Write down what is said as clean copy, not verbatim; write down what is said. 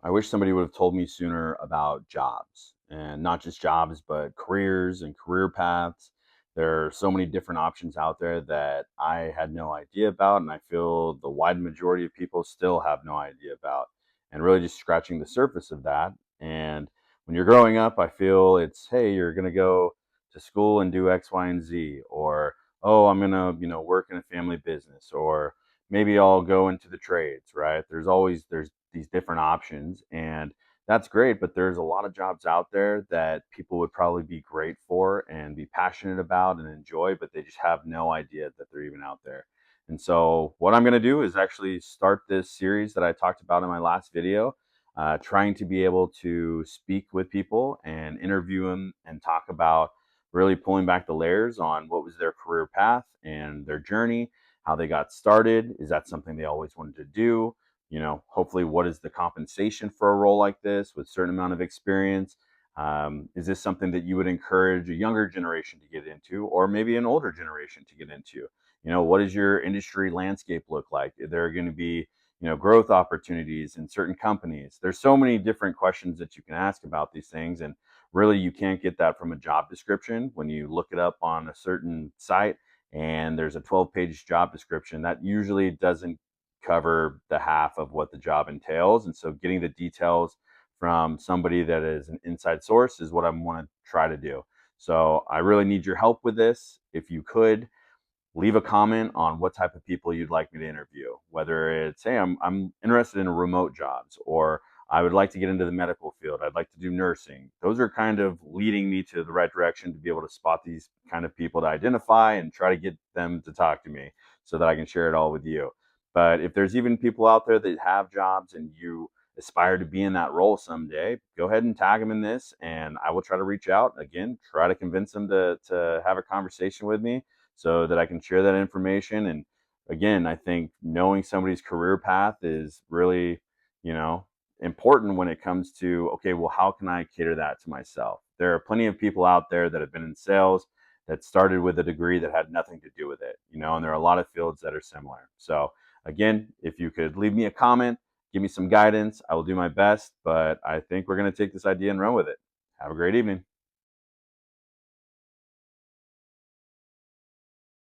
I wish somebody would have told me sooner about jobs, and not just jobs, but careers and career paths. There are so many different options out there that I had no idea about, and I feel the wide majority of people still have no idea about, and really just scratching the surface of that. And when you're growing up, I feel it's, hey, you're going to go to school and do X, Y, and Z, or, oh, I'm going to, work in a family business, or maybe I'll go into the trades, right? There's these different options, and that's great, but there's a lot of jobs out there that people would probably be great for and be passionate about and enjoy, but they just have no idea that they're even out there. And so what I'm going to do is actually start this series that I talked about in my last video, trying to be able to speak with people and interview them and talk about really pulling back the layers on what was their career path and their journey, how they got started. Is that something they always wanted to do? Hopefully, what is the compensation for a role like this with a certain amount of experience? Is this something that you would encourage a younger generation to get into, or maybe an older generation to get into? What does your industry landscape look like? Are there going to be, growth opportunities in certain companies? There's so many different questions that you can ask about these things, and really, you can't get that from a job description. When you look it up on a certain site and there's a 12-page job description, that usually doesn't cover the half of what the job entails. And so getting the details from somebody that is an inside source is what I want to try to do. So I really need your help with this. If you could leave a comment on what type of people you'd like me to interview, whether it's, hey, I'm interested in remote jobs, or I would like to get into the medical field, I'd like to do nursing. Those are kind of leading me to the right direction to be able to spot these kind of people to identify and try to get them to talk to me so that I can share it all with you. But if there's even people out there that have jobs and you aspire to be in that role someday, go ahead and tag them in this, and I will try to reach out again, try to convince them to have a conversation with me so that I can share that information. And again, I think knowing somebody's career path is really, you know, important when it comes to, okay, well, how can I cater that to myself? There are plenty of people out there that have been in sales that started with a degree that had nothing to do with it, and there are a lot of fields that are similar. So again, if you could leave me a comment, give me some guidance, I will do my best, but I think we're going to take this idea and run with it. Have a great evening.